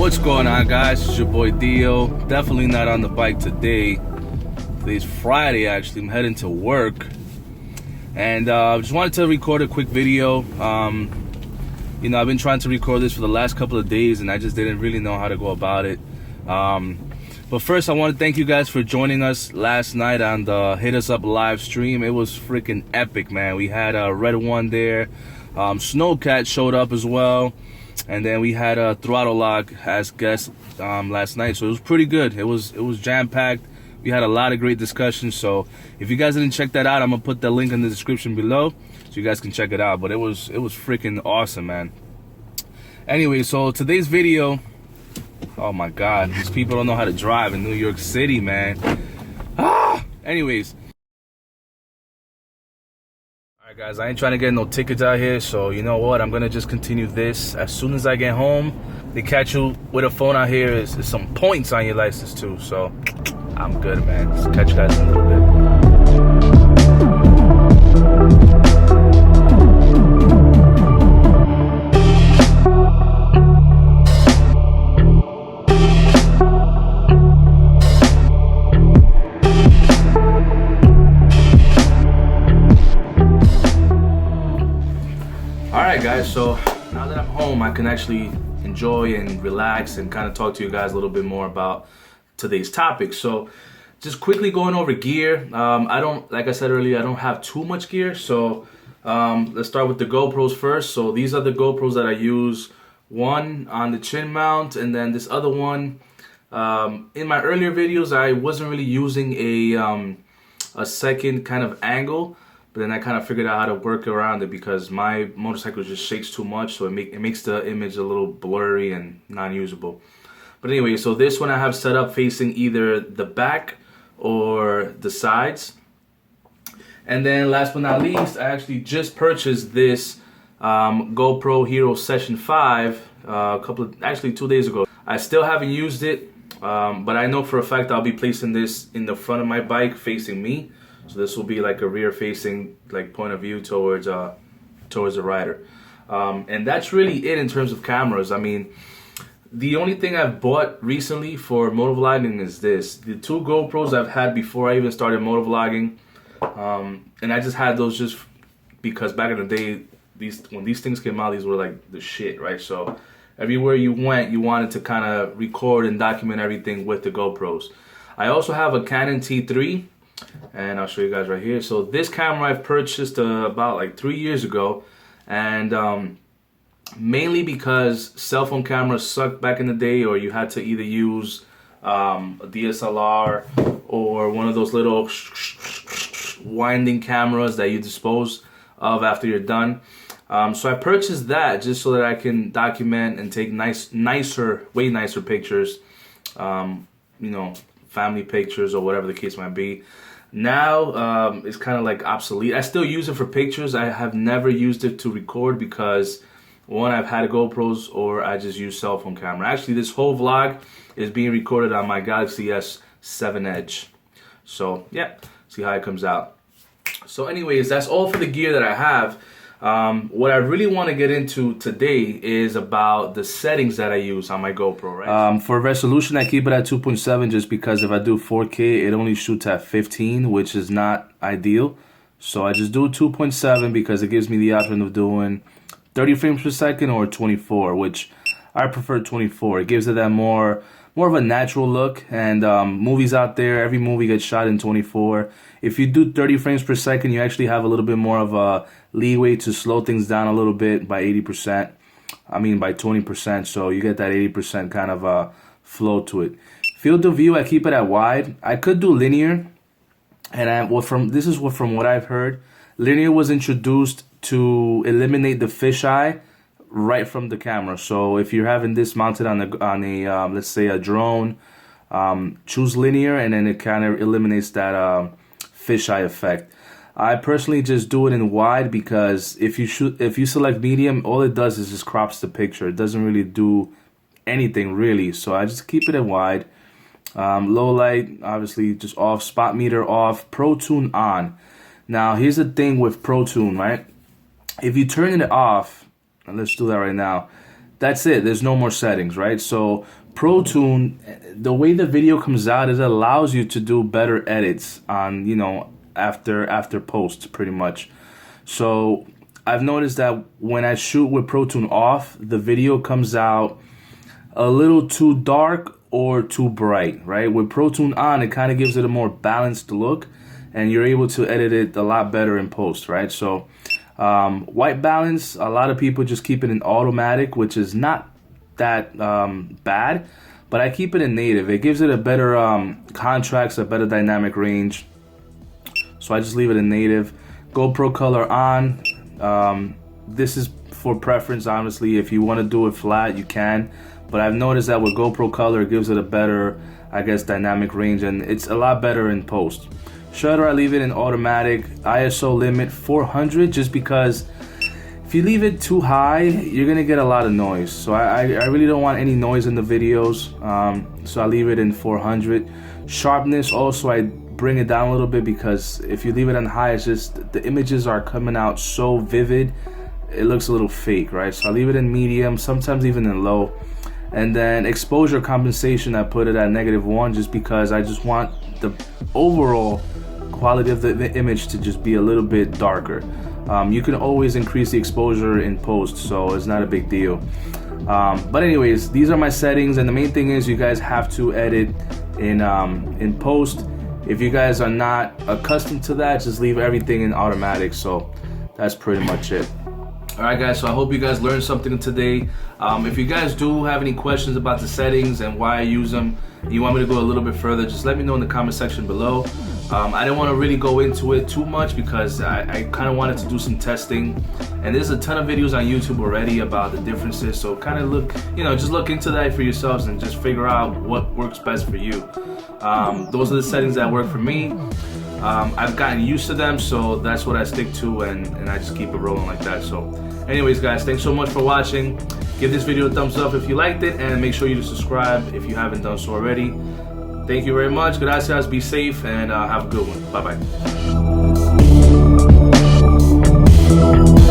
What's going on, guys? It's your boy Dio. Definitely not on the bike today. Today's Friday, actually. I'm heading to work. And just wanted to record a quick video. You know, I've been trying to record this for the last couple of days and I just didn't really know how to go about it. But first, I want to thank you guys for joining us last night on the Hit Us Up live stream. It was freaking epic, man. We had Red One there. Snowcat showed up as well. And then we had Throttle Lock as guest last night, so it was pretty good. It was jam-packed. We had a lot of great discussions. So if you guys didn't check that out, I'm gonna put the link in the description below so you guys can check it out. But it was freaking awesome, man. Anyway, so today's video. Oh my God, these people don't know how to drive in New York City, man. Anyways. Alright guys, I ain't trying to get no tickets out here, so you know what, I'm gonna just continue this. As soon as I get home, they catch you with a phone out here is some points on your license too, so I'm good, man. Just catch you guys in a little bit. Alright guys, so now that I'm home, I can actually enjoy and relax and kind of talk to you guys a little bit more about today's topic. So just quickly going over gear. Like I said earlier, I don't have too much gear. So let's start with the GoPros first. So these are the GoPros that I use. One on the chin mount and then this other one. In my earlier videos, I wasn't really using a second kind of angle. But then I kind of figured out how to work around it because my motorcycle just shakes too much, so it makes the image a little blurry and non-usable. But anyway, so this one I have set up facing either the back or the sides. And then last but not least, I actually just purchased this GoPro Hero Session 5 actually 2 days ago. I still haven't used it, but I know for a fact I'll be placing this in the front of my bike facing me. So this will be like a rear-facing like point of view towards the rider, and that's really it in terms of cameras. I mean, the only thing I've bought recently for motovlogging is this. The two GoPros I've had before I even started motovlogging, and I just had those just because back in the day, when these things came out, these were like the shit, right? So everywhere you went, you wanted to kind of record and document everything with the GoPros. I also have a Canon T3. And I'll show you guys right here. So this camera I've purchased about like 3 years ago, and mainly because cell phone cameras sucked back in the day, or you had to either use a DSLR or one of those little winding cameras that you dispose of after you're done. So I purchased that just so that I can document and take way nicer pictures, you know, family pictures or whatever the case might be. Now it's kind of like obsolete. I still use it for pictures. I have never used it to record because one, I've had GoPros or I just use cell phone camera. Actually, this whole vlog is being recorded on my Galaxy S7 Edge. So yeah, see how it comes out. So anyways, that's all for the gear that I have. What I really want to get into today is about the settings that I use on my GoPro, right? For resolution, I keep it at 2.7 just because if I do 4K, it only shoots at 15, which is not ideal. So I just do 2.7 because it gives me the option of doing 30 frames per second or 24, which I prefer 24. It gives it that more of a natural look, and movies out there, every movie gets shot in 24. If you do 30 frames per second, you actually have a little bit more of a leeway to slow things down a little bit by 80%. I mean by 20%, so you get that 80% kind of flow to it. Field of view, I keep it at wide. I could do linear, and from what I've heard, linear was introduced to eliminate the fisheye right from the camera. So if you're having this mounted on a let's say a drone, choose linear, and then it kind of eliminates that fisheye effect. I personally just do it in wide because if you select medium, all it does is just crops the picture. It doesn't really do anything really. So I just keep it at wide. Low light, obviously just off. Spot meter off. Pro Tune on. Now here's the thing with Pro Tune, right? If you turn it off, and let's do that right now, that's it. There's no more settings, right? So Pro Tune, the way the video comes out, it allows you to do better edits on, you know, after post, pretty much. So I've noticed that when I shoot with Pro Tune off, the video comes out a little too dark or too bright, right? With Pro Tune on, it kind of gives it a more balanced look, and you're able to edit it a lot better in post, right? So white balance, a lot of people just keep it in automatic, which is not that bad, but I keep it in native. It gives it a better contrast, a better dynamic range, so I just leave it in native. GoPro color on. This is for preference, honestly. If you want to do it flat, you can, but I've noticed that with GoPro color, it gives it a better, I guess, dynamic range, and it's a lot better in post. Shutter, I leave it in automatic. ISO limit 400, just because if you leave it too high, you're gonna get a lot of noise. So I really don't want any noise in the videos, so I leave it in 400. Sharpness, also I bring it down a little bit, because if you leave it on high, it's just the images are coming out so vivid, it looks a little fake, right? So I leave it in medium, sometimes even in low. And then exposure compensation, I put it at -1, just because I just want the overall quality of the image to just be a little bit darker. You can always increase the exposure in post, so it's not a big deal. But anyways, these are my settings, and the main thing is you guys have to edit in post. If you guys are not accustomed to that, just leave everything in automatic. So that's pretty much it. Alright guys, so I hope you guys learned something today. If you guys do have any questions about the settings and why I use them, and you want me to go a little bit further, just let me know in the comment section below. I didn't want to really go into it too much, because I kind of wanted to do some testing, and there's a ton of videos on YouTube already about the differences, so kind of look, you know, just look into that for yourselves and just figure out what works best for you. Those are the settings that work for me. I've gotten used to them, so that's what I stick to, and I just keep it rolling like that. So anyways guys, thanks so much for watching. Give this video a thumbs up if you liked it, and make sure you subscribe if you haven't done so already. Thank you very much. Gracias. Be safe, and have a good one. Bye bye.